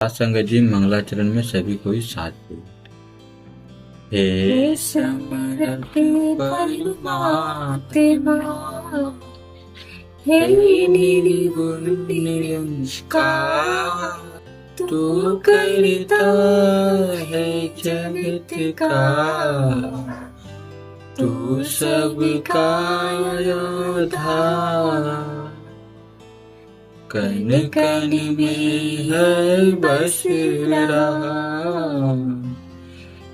संगत जी मंगलाचरण में सभी कोई साथ दे। हे समर्थ परमात्मा, हे निर्गुण निरंकार, तू करता है जगत का, तू सबका आधार। कण कण में है बस रहा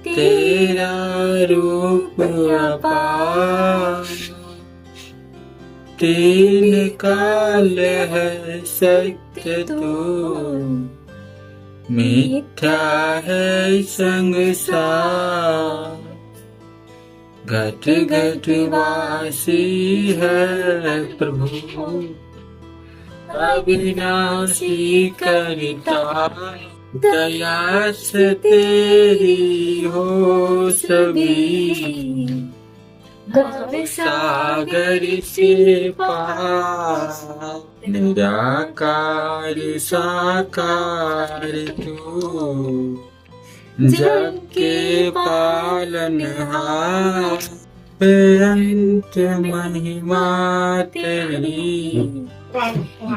तेरा रूप अपार। तीन काल है सत्य तू, मिथ्या है संसार। घट घट वासी है प्रभु, अविनाशी करता। दया से तेरी हो सभी, भव सागर से पार। निराकार साकार तू, जग के पालनहार। अनंत महिमा तेरी,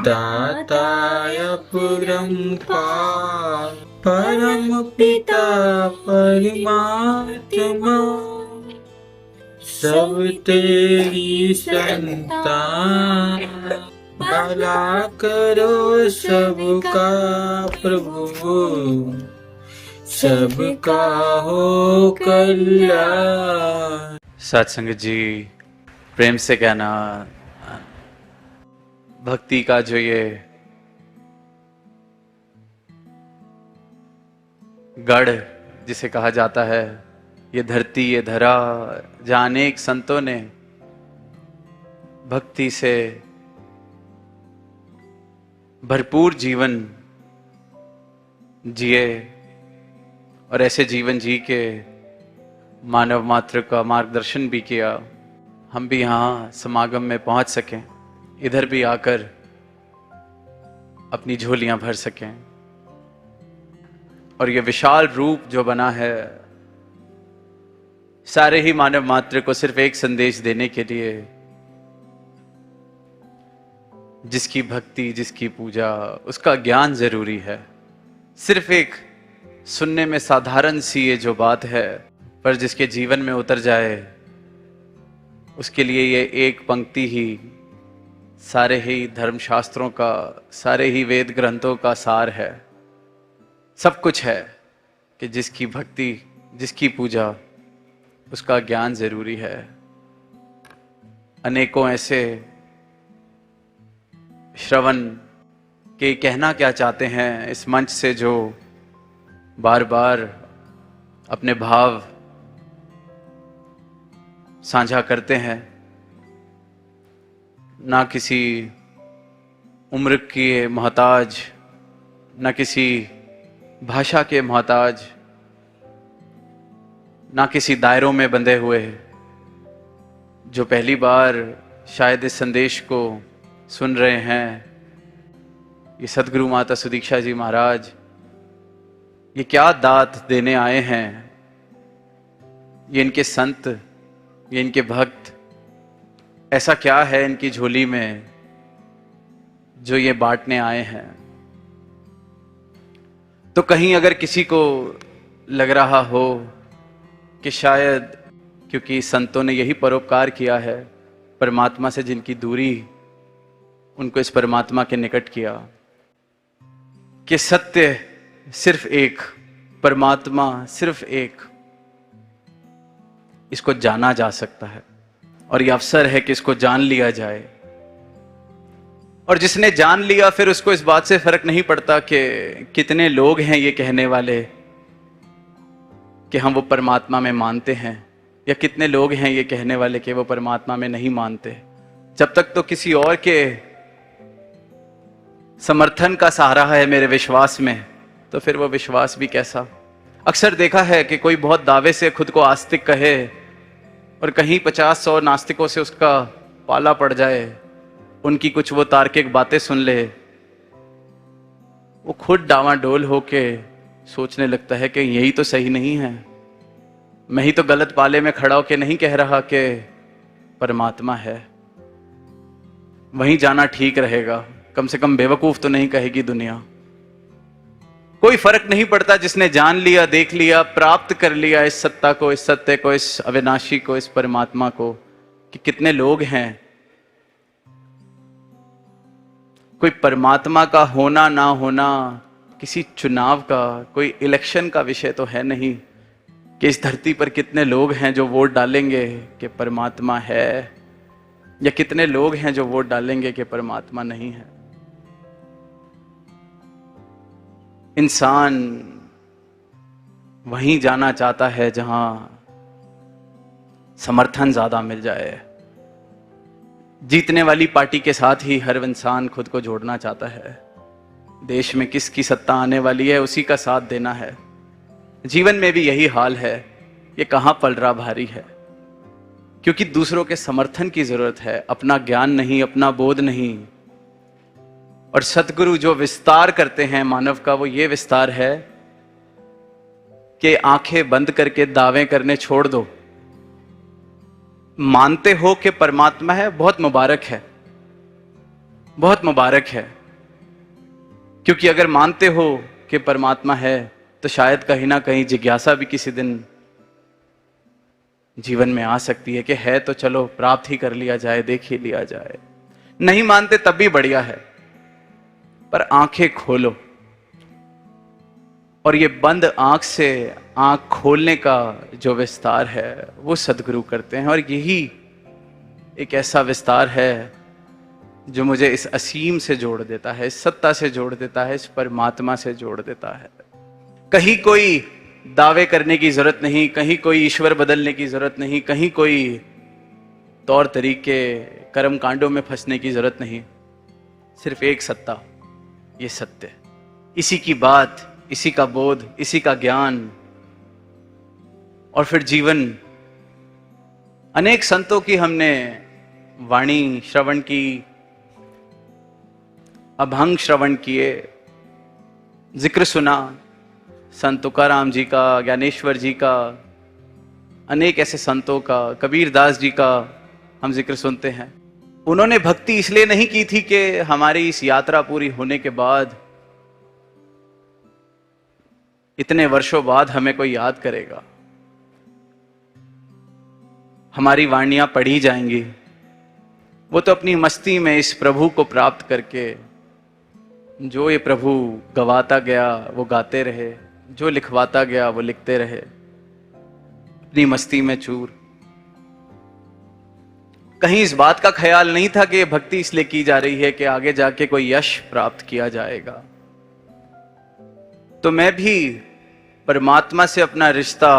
दाता अपरंपार। परम पिता परमात्मा, सब तेरी संतान। भला करो सबका प्रभु, सबका हो कल्याण। सत्संग जी प्रेम से कहना, भक्ति का जो ये गढ़ जिसे कहा जाता है, ये धरती ये धरा, जहां अनेक संतों ने भक्ति से भरपूर जीवन जिए और ऐसे जीवन जी के मानव मात्र का मार्गदर्शन भी किया। हम भी यहाँ समागम में पहुंच सकें, इधर भी आकर अपनी झोलियां भर सकें। और ये विशाल रूप जो बना है, सारे ही मानव मात्र को सिर्फ एक संदेश देने के लिए, जिसकी भक्ति जिसकी पूजा उसका ज्ञान जरूरी है। सिर्फ एक सुनने में साधारण सी ये जो बात है, पर जिसके जीवन में उतर जाए उसके लिए ये एक पंक्ति ही सारे ही धर्मशास्त्रों का, सारे ही वेद ग्रंथों का सार है। सब कुछ है कि जिसकी भक्ति जिसकी पूजा उसका ज्ञान जरूरी है। अनेकों ऐसे श्रवण के कहना क्या चाहते हैं इस मंच से, जो बार बार अपने भाव साझा करते हैं, ना किसी उम्र के मोहताज, ना किसी भाषा के मोहताज, ना किसी दायरों में बंधे हुए, जो पहली बार शायद इस संदेश को सुन रहे हैं। ये सदगुरु माता सुदीक्षा जी महाराज ये क्या दात देने आए हैं, ये इनके संत, ये इनके भक्त, ऐसा क्या है इनकी झोली में जो ये बांटने आए हैं। तो कहीं अगर किसी को लग रहा हो कि शायद क्योंकि संतों ने यही परोपकार किया है, परमात्मा से जिनकी दूरी उनको इस परमात्मा के निकट किया, कि सत्य सिर्फ एक, परमात्मा सिर्फ एक, इसको जाना जा सकता है और यह अवसर है कि इसको जान लिया जाए। और जिसने जान लिया फिर उसको इस बात से फर्क नहीं पड़ता कि कितने लोग हैं ये कहने वाले कि हम वो परमात्मा में मानते हैं, या कितने लोग हैं ये कहने वाले कि वो परमात्मा में नहीं मानते। जब तक तो किसी और के समर्थन का सहारा है मेरे विश्वास में, तो फिर वो विश्वास भी कैसा। अक्सर देखा है कि कोई बहुत दावे से खुद को आस्तिक कहे और कहीं 50-100 नास्तिकों से उसका पाला पड़ जाए, उनकी कुछ वो तार्किक बातें सुन ले, वो खुद डावाडोल होके सोचने लगता है कि यही तो सही नहीं है, मैं ही तो गलत पाले में खड़ा होके नहीं कह रहा कि परमात्मा है, वहीं जाना ठीक रहेगा, कम से कम बेवकूफ तो नहीं कहेगी दुनिया। कोई फर्क नहीं पड़ता जिसने जान लिया, देख लिया, प्राप्त कर लिया इस सत्ता को, इस सत्य को, इस अविनाशी को, इस परमात्मा को, कि कितने लोग हैं। कोई परमात्मा का होना ना होना किसी चुनाव का, कोई इलेक्शन का विषय तो है नहीं कि इस धरती पर कितने लोग हैं जो वोट डालेंगे कि परमात्मा है, या कितने लोग हैं जो वोट डालेंगे कि परमात्मा नहीं है। इंसान वहीं जाना चाहता है जहां समर्थन ज्यादा मिल जाए। जीतने वाली पार्टी के साथ ही हर इंसान खुद को जोड़ना चाहता है। देश में किसकी सत्ता आने वाली है उसी का साथ देना है। जीवन में भी यही हाल है। ये कहां पल रहा भारी है, क्योंकि दूसरों के समर्थन की जरूरत है, अपना ज्ञान नहीं, अपना बोध नहीं। और सतगुरु जो विस्तार करते हैं मानव का, वो ये विस्तार है कि आंखें बंद करके दावे करने छोड़ दो। मानते हो कि परमात्मा है, बहुत मुबारक है, बहुत मुबारक है। क्योंकि अगर मानते हो कि परमात्मा है तो शायद कहीं ना कहीं जिज्ञासा भी किसी दिन जीवन में आ सकती है कि है तो चलो प्राप्त ही कर लिया जाए, देख ही लिया जाए। नहीं मानते तब भी बढ़िया है, पर आंखें खोलो। और ये बंद आंख से आंख खोलने का जो विस्तार है वो सदगुरु करते हैं। और यही एक ऐसा विस्तार है जो मुझे इस असीम से जोड़ देता है, इस सत्ता से जोड़ देता है, इस परमात्मा से जोड़ देता है। कहीं कोई दावे करने की जरूरत नहीं, कहीं कोई ईश्वर बदलने की जरूरत नहीं, कहीं कोई तौर तरीके कर्म कांडों में फंसने की जरूरत नहीं। सिर्फ एक सत्ता, ये सत्य, इसी की बात, इसी का बोध, इसी का ज्ञान। और फिर जीवन। अनेक संतों की हमने वाणी श्रवण की, अभंग श्रवण किए, जिक्र सुना, संत तुकाराम जी का, ज्ञानेश्वर जी का, अनेक ऐसे संतों का, कबीर दास जी का हम जिक्र सुनते हैं। उन्होंने भक्ति इसलिए नहीं की थी कि हमारी इस यात्रा पूरी होने के बाद, इतने वर्षों बाद हमें कोई याद करेगा, हमारी वाणियां पढ़ी जाएंगी। वो तो अपनी मस्ती में इस प्रभु को प्राप्त करके, जो ये प्रभु गवाता गया वो गाते रहे, जो लिखवाता गया वो लिखते रहे, अपनी मस्ती में चूर। कहीं इस बात का ख्याल नहीं था कि ये भक्ति इसलिए की जा रही है कि आगे जाके कोई यश प्राप्त किया जाएगा। तो मैं भी परमात्मा से अपना रिश्ता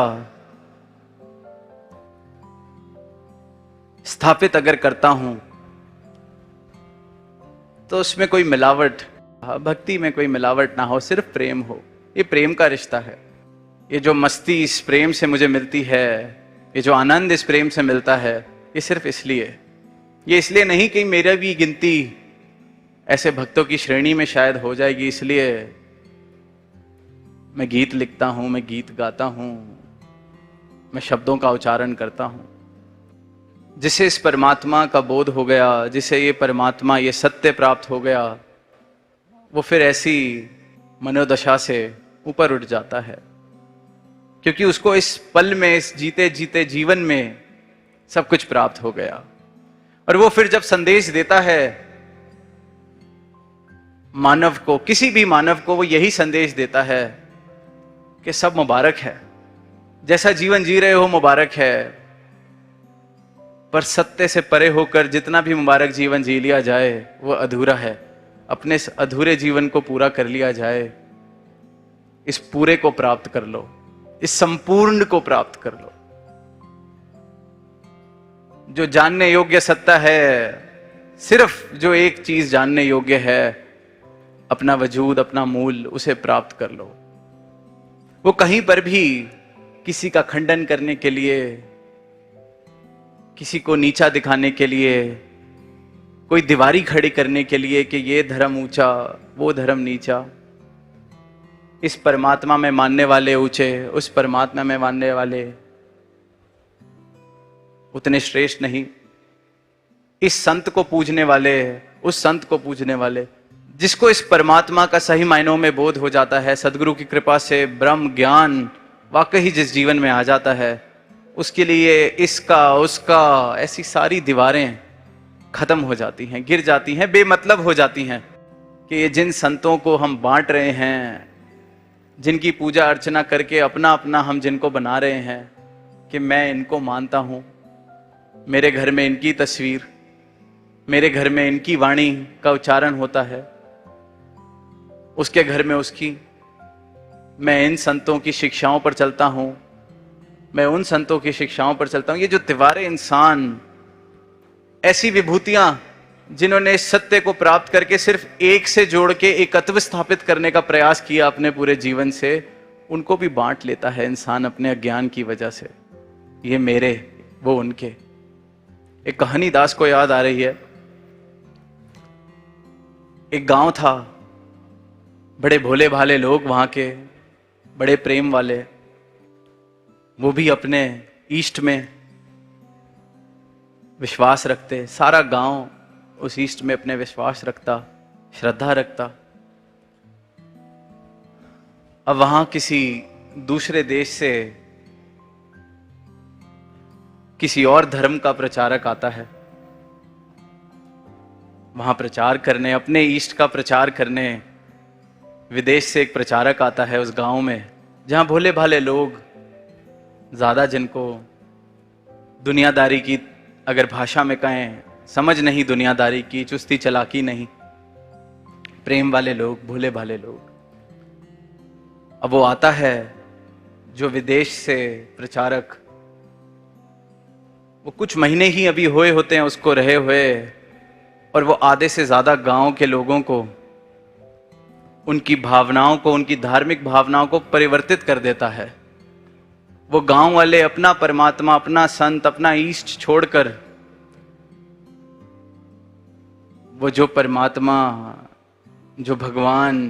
स्थापित अगर करता हूं तो उसमें कोई मिलावट, भक्ति में कोई मिलावट ना हो, सिर्फ प्रेम हो। ये प्रेम का रिश्ता है। ये जो मस्ती इस प्रेम से मुझे मिलती है, ये जो आनंद इस प्रेम से मिलता है, ये सिर्फ इसलिए, ये इसलिए नहीं कि मेरा भी गिनती ऐसे भक्तों की श्रेणी में शायद हो जाएगी, इसलिए मैं गीत लिखता हूं, मैं गीत गाता हूं, मैं शब्दों का उच्चारण करता हूं। जिसे इस परमात्मा का बोध हो गया, जिसे ये परमात्मा, ये सत्य प्राप्त हो गया, वो फिर ऐसी मनोदशा से ऊपर उठ जाता है, क्योंकि उसको इस पल में, इस जीते जीते जीवन में सब कुछ प्राप्त हो गया। और वो फिर जब संदेश देता है मानव को, किसी भी मानव को, वो यही संदेश देता है कि सब मुबारक है, जैसा जीवन जी रहे हो मुबारक है, पर सत्य से परे होकर जितना भी मुबारक जीवन जी लिया जाए वो अधूरा है। अपने इस अधूरे जीवन को पूरा कर लिया जाए, इस पूरे को प्राप्त कर लो, इस संपूर्ण को प्राप्त कर लो। जो जानने योग्य सत्ता है, सिर्फ जो एक चीज जानने योग्य है, अपना वजूद, अपना मूल, उसे प्राप्त कर लो। वो कहीं पर भी किसी का खंडन करने के लिए, किसी को नीचा दिखाने के लिए, कोई दीवारी खड़ी करने के लिए कि ये धर्म ऊंचा वो धर्म नीचा, इस परमात्मा में मानने वाले ऊंचे, उस परमात्मा में मानने वाले उतने श्रेष्ठ नहीं। इस संत को पूजने वाले, उस संत को पूजने वाले, जिसको इस परमात्मा का सही मायनों में बोध हो जाता है, सदगुरु की कृपा से ब्रह्म ज्ञान वाकई जिस जीवन में आ जाता है, उसके लिए इसका उसका ऐसी सारी दीवारें खत्म हो जाती हैं, गिर जाती हैं, बेमतलब हो जाती हैं। कि ये जिन संतों को हम बांट रहे हैं, जिनकी पूजा अर्चना करके अपना अपना हम जिनको बना रहे हैं कि मैं इनको मानता हूं, मेरे घर में इनकी तस्वीर, मेरे घर में इनकी वाणी का उच्चारण होता है, उसके घर में उसकी, मैं इन संतों की शिक्षाओं पर चलता हूं, मैं उन संतों की शिक्षाओं पर चलता हूं। ये जो दीवारें इंसान, ऐसी विभूतियां जिन्होंने इस सत्य को प्राप्त करके सिर्फ एक से जोड़ के एकत्व स्थापित करने का प्रयास किया अपने पूरे जीवन से, उनको भी बांट लेता है इंसान अपने अज्ञान की वजह से। ये मेरे, वो उनके। एक कहानी दास को याद आ रही है। एक गांव था, बड़े भोले भाले लोग वहां के, बड़े प्रेम वाले, वो भी अपने ईष्ट में विश्वास रखते। सारा गांव उस ईष्ट में अपने विश्वास रखता, श्रद्धा रखता। अब वहां किसी दूसरे देश से किसी और धर्म का प्रचारक आता है, वहां प्रचार करने, अपने ईष्ट का प्रचार करने विदेश से एक प्रचारक आता है उस गांव में, जहां भोले भाले लोग, ज्यादा जिनको दुनियादारी की अगर भाषा में कहें समझ नहीं, दुनियादारी की चुस्ती चालाकी नहीं, प्रेम वाले लोग, भोले भाले लोग। अब वो आता है जो विदेश से प्रचारक, वो कुछ महीने ही अभी हुए होते हैं उसको रहे हुए, और वो आधे से ज्यादा गांव के लोगों को, उनकी भावनाओं को, उनकी धार्मिक भावनाओं को परिवर्तित कर देता है। वो गांव वाले अपना परमात्मा, अपना संत, अपना ईष्ट छोड़कर वो जो परमात्मा, जो भगवान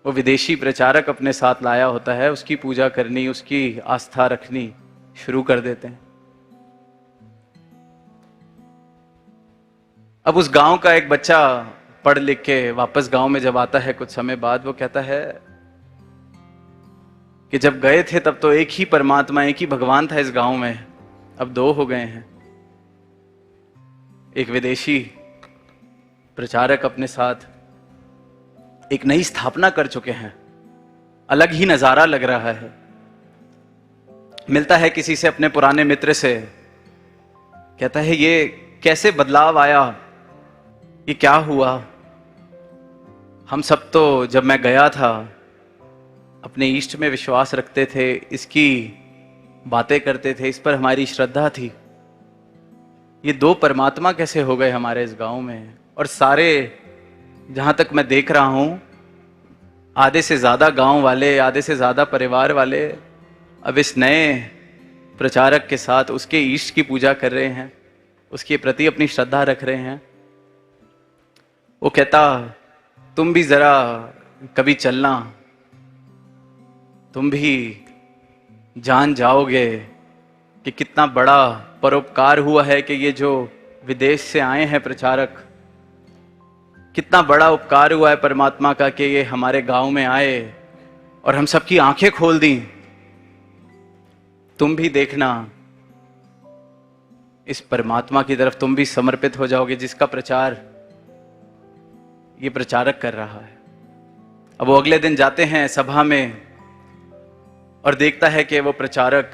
वो विदेशी प्रचारक अपने साथ लाया होता है, उसकी पूजा करनी, उसकी आस्था रखनी शुरू कर देते हैं। अब उस गांव का एक बच्चा पढ़ लिख के वापस गांव में जब आता है कुछ समय बाद, वो कहता है कि जब गए थे तब तो एक ही परमात्मा, एक ही भगवान था इस गांव में, अब दो हो गए हैं। एक विदेशी प्रचारक अपने साथ एक नई स्थापना कर चुके हैं, अलग ही नजारा लग रहा है। मिलता है किसी से, अपने पुराने मित्र से, कहता है ये कैसे बदलाव आया, ये क्या हुआ? हम सब तो जब मैं गया था अपने ईष्ट में विश्वास रखते थे, इसकी बातें करते थे, इस पर हमारी श्रद्धा थी। ये दो परमात्मा कैसे हो गए हमारे इस गांव में? और सारे, जहां तक मैं देख रहा हूं, आधे से ज्यादा गांव वाले, आधे से ज्यादा परिवार वाले अब इस नए प्रचारक के साथ उसके ईष्ट की पूजा कर रहे हैं, उसके प्रति अपनी श्रद्धा रख रहे हैं। वो कहता, तुम भी जरा कभी चलना, तुम भी जान जाओगे कि कितना बड़ा परोपकार हुआ है कि ये जो विदेश से आए हैं प्रचारक, कितना बड़ा उपकार हुआ है परमात्मा का कि ये हमारे गांव में आए और हम सबकी आंखें खोल दी। तुम भी देखना, इस परमात्मा की तरफ तुम भी समर्पित हो जाओगे जिसका प्रचार ये प्रचारक कर रहा है। अब वो अगले दिन जाते हैं सभा में और देखता है कि वो प्रचारक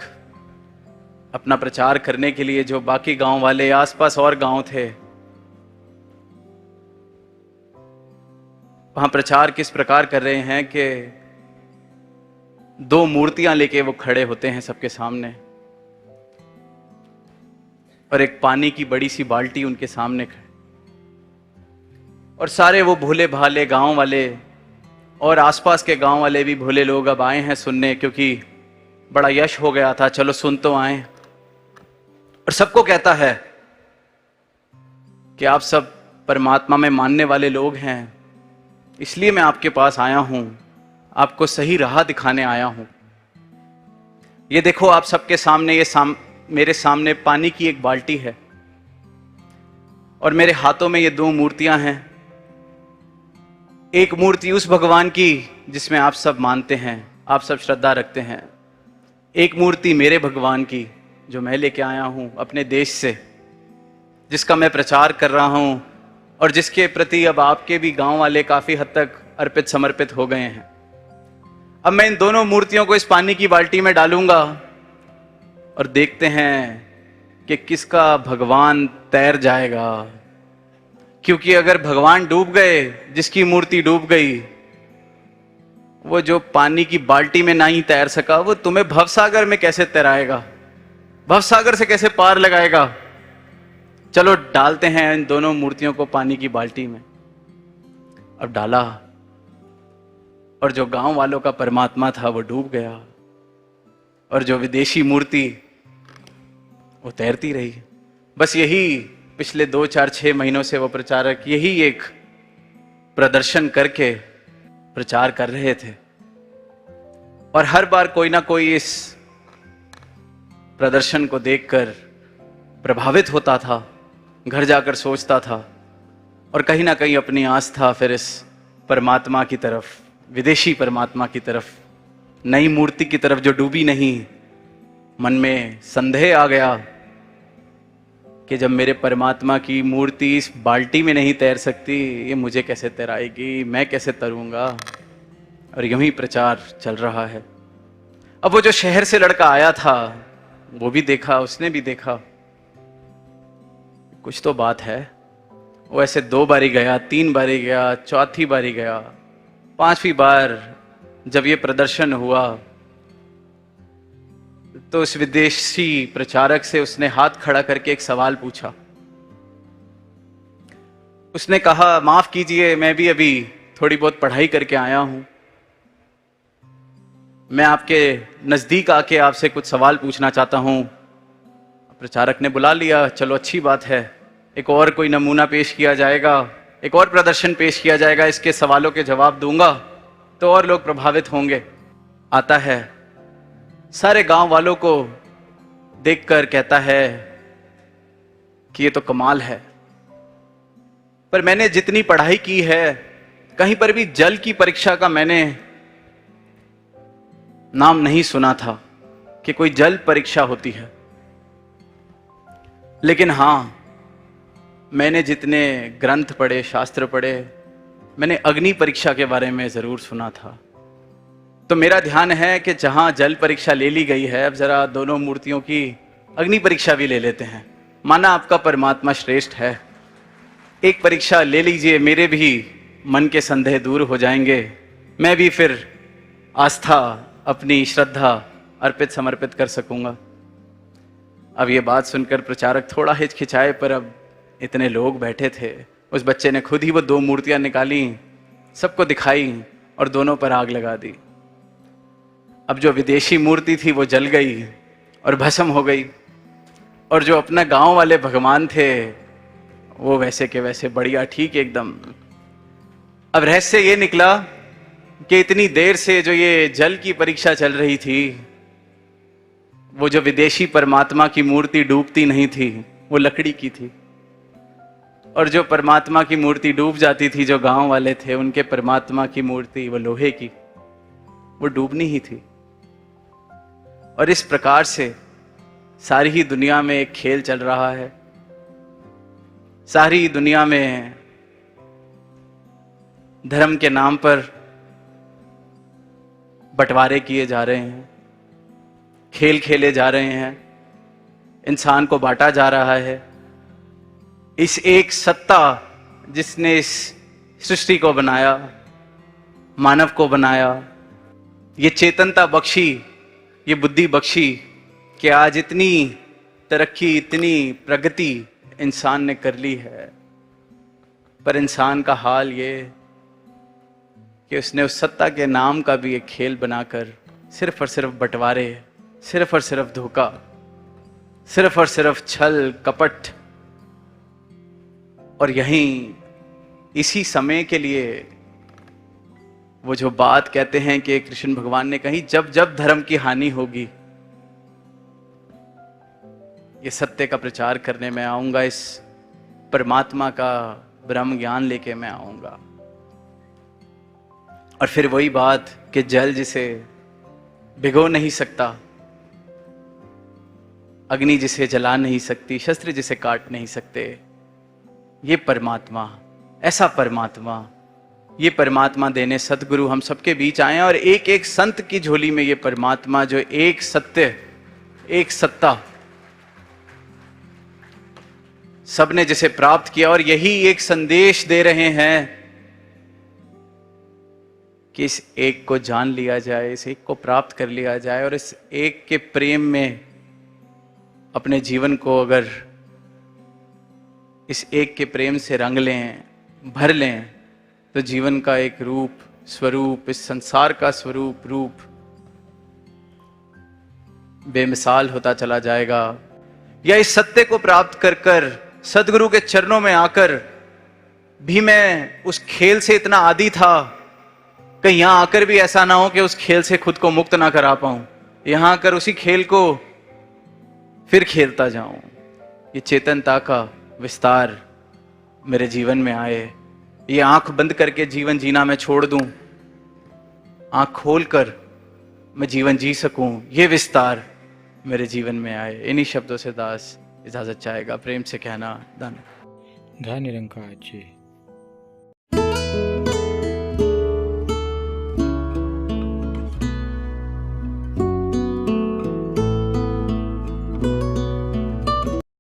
अपना प्रचार करने के लिए, जो बाकी गांव वाले, आसपास और गांव थे, वहां प्रचार किस प्रकार कर रहे हैं कि दो मूर्तियां लेके वो खड़े होते हैं सबके सामने, और एक पानी की बड़ी सी बाल्टी उनके सामने खड़े, और सारे वो भोले भाले गांव वाले और आसपास के गांव वाले भी भोले लोग अब आए हैं सुनने, क्योंकि बड़ा यश हो गया था, चलो सुन तो आए। और सबको कहता है कि आप सब परमात्मा में मानने वाले लोग हैं, इसलिए मैं आपके पास आया हूं, आपको सही राह दिखाने आया हूं। ये देखो आप सबके सामने मेरे सामने पानी की एक बाल्टी है और मेरे हाथों में ये दो मूर्तियां हैं। एक मूर्ति उस भगवान की जिसमें आप सब मानते हैं, आप सब श्रद्धा रखते हैं। एक मूर्ति मेरे भगवान की जो मैं लेके आया हूं अपने देश से, जिसका मैं प्रचार कर रहा हूं और जिसके प्रति अब आपके भी गांव वाले काफी हद तक अर्पित समर्पित हो गए हैं। अब मैं इन दोनों मूर्तियों को इस पानी की बाल्टी में डालूंगा और देखते हैं कि किसका भगवान तैर जाएगा। क्योंकि अगर भगवान डूब गए, जिसकी मूर्ति डूब गई, वो जो पानी की बाल्टी में नहीं तैर सका, वो तुम्हें भवसागर में कैसे तैराएगा, भवसागर से कैसे पार लगाएगा। चलो डालते हैं इन दोनों मूर्तियों को पानी की बाल्टी में। अब डाला और जो गांव वालों का परमात्मा था वो डूब गया और जो विदेशी मूर्ति वो तैरती रही। बस यही पिछले 2, 4, 6 महीनों से वो प्रचारक यही एक प्रदर्शन करके प्रचार कर रहे थे और हर बार कोई ना कोई इस प्रदर्शन को देखकर प्रभावित होता था, घर जाकर सोचता था और कहीं ना कहीं अपनी आस्था फिर इस परमात्मा की तरफ, विदेशी परमात्मा की तरफ, नई मूर्ति की तरफ जो डूबी नहीं, मन में संदेह आ गया कि जब मेरे परमात्मा की मूर्ति इस बाल्टी में नहीं तैर सकती, ये मुझे कैसे तैराएगी, मैं कैसे तैरूंगा। और यूं ही प्रचार चल रहा है। अब वो जो शहर से लड़का आया था वो भी देखा, उसने भी देखा कुछ तो बात है। वो ऐसे 2 बारी गया, 3 बारी गया, चौथी बारी गया, 5वीं बार जब ये प्रदर्शन हुआ तो उस विदेशी प्रचारक से उसने हाथ खड़ा करके एक सवाल पूछा। उसने कहा, माफ कीजिए, मैं भी अभी थोड़ी बहुत पढ़ाई करके आया हूं, मैं आपके नजदीक आके आपसे कुछ सवाल पूछना चाहता हूं। प्रचारक ने बुला लिया, चलो अच्छी बात है, एक और कोई नमूना पेश किया जाएगा, एक और प्रदर्शन पेश किया जाएगा, इसके सवालों के जवाब दूंगा तो और लोग प्रभावित होंगे। आता है, सारे गांव वालों को देखकर कहता है कि ये तो कमाल है, पर मैंने जितनी पढ़ाई की है कहीं पर भी जल की परीक्षा का मैंने नाम नहीं सुना था कि कोई जल परीक्षा होती है। लेकिन हां, मैंने जितने ग्रंथ पढ़े, शास्त्र पढ़े, मैंने अग्नि परीक्षा के बारे में जरूर सुना था। तो मेरा ध्यान है कि जहां जल परीक्षा ले ली गई है, अब जरा दोनों मूर्तियों की अग्नि परीक्षा भी ले लेते हैं। माना आपका परमात्मा श्रेष्ठ है, एक परीक्षा ले लीजिए, मेरे भी मन के संदेह दूर हो जाएंगे, मैं भी फिर आस्था, अपनी श्रद्धा अर्पित समर्पित कर सकूंगा। अब ये बात सुनकर प्रचारक थोड़ा हिचकिचाए, पर अब इतने लोग बैठे थे, उस बच्चे ने खुद ही वो 2 मूर्तियां निकाली, सबको दिखाई और दोनों पर आग लगा दी। अब जो विदेशी मूर्ति थी वो जल गई और भस्म हो गई, और जो अपना गांव वाले भगवान थे वो वैसे के वैसे बढ़िया ठीक एकदम। अब रहस्य ये निकला कि इतनी देर से जो ये जल की परीक्षा चल रही थी, वो जो विदेशी परमात्मा की मूर्ति डूबती नहीं थी, वो लकड़ी की थी, और जो परमात्मा की मूर्ति डूब जाती थी, जो गांव वाले थे, उनके परमात्मा की मूर्ति वो लोहे की, वो डूबनी ही थी। और इस प्रकार से सारी ही दुनिया में एक खेल चल रहा है। सारी दुनिया में धर्म के नाम पर बंटवारे किए जा रहे हैं, खेल खेले जा रहे हैं, इंसान को बांटा जा रहा है। इस एक सत्ता जिसने इस सृष्टि को बनाया, मानव को बनाया, ये चेतनता बख्शी, ये बुद्धि बख्शी कि आज इतनी तरक्की, इतनी प्रगति इंसान ने कर ली है, पर इंसान का हाल ये कि उसने उस सत्ता के नाम का भी एक खेल बनाकर सिर्फ और सिर्फ बंटवारे, सिर्फ और सिर्फ धोखा, सिर्फ और सिर्फ छल कपट, और यहीं इसी समय के लिए वो जो बात कहते हैं कि कृष्ण भगवान ने कही, जब जब धर्म की हानि होगी, ये सत्य का प्रचार करने में आऊंगा, इस परमात्मा का ब्रह्म ज्ञान लेके मैं आऊंगा। और फिर वही बात कि जल जिसे भिगो नहीं सकता, अग्नि जिसे जला नहीं सकती, शस्त्र जिसे काट नहीं सकते, ये परमात्मा, ऐसा परमात्मा, ये परमात्मा देने सतगुरु हम सबके बीच आए हैं। और एक एक संत की झोली में ये परमात्मा, जो एक सत्य, एक सत्ता, सबने जिसे प्राप्त किया, और यही एक संदेश दे रहे हैं कि इस एक को जान लिया जाए, इस एक को प्राप्त कर लिया जाए, और इस एक के प्रेम में अपने जीवन को अगर इस एक के प्रेम से रंग लें, भर लें, तो जीवन का एक रूप, स्वरूप, इस संसार का स्वरूप, रूप बेमिसाल होता चला जाएगा। या इस सत्य को प्राप्त कर कर सदगुरु के चरणों में आकर भी मैं उस खेल से इतना आदी था, कहीं यहां आकर भी ऐसा ना हो कि उस खेल से खुद को मुक्त ना करा पाऊं, यहां आकर उसी खेल को फिर खेलता जाऊं। ये चेतनता का विस्तार मेरे जीवन में आए, ये आंख बंद करके जीवन जीना मैं छोड़ दूं, आंख खोलकर मैं जीवन जी सकूं, ये विस्तार मेरे जीवन में आए। इन्हीं शब्दों से दास इजाजत चाहेगा, प्रेम से कहना धन्य। धन्य निरंकार जी।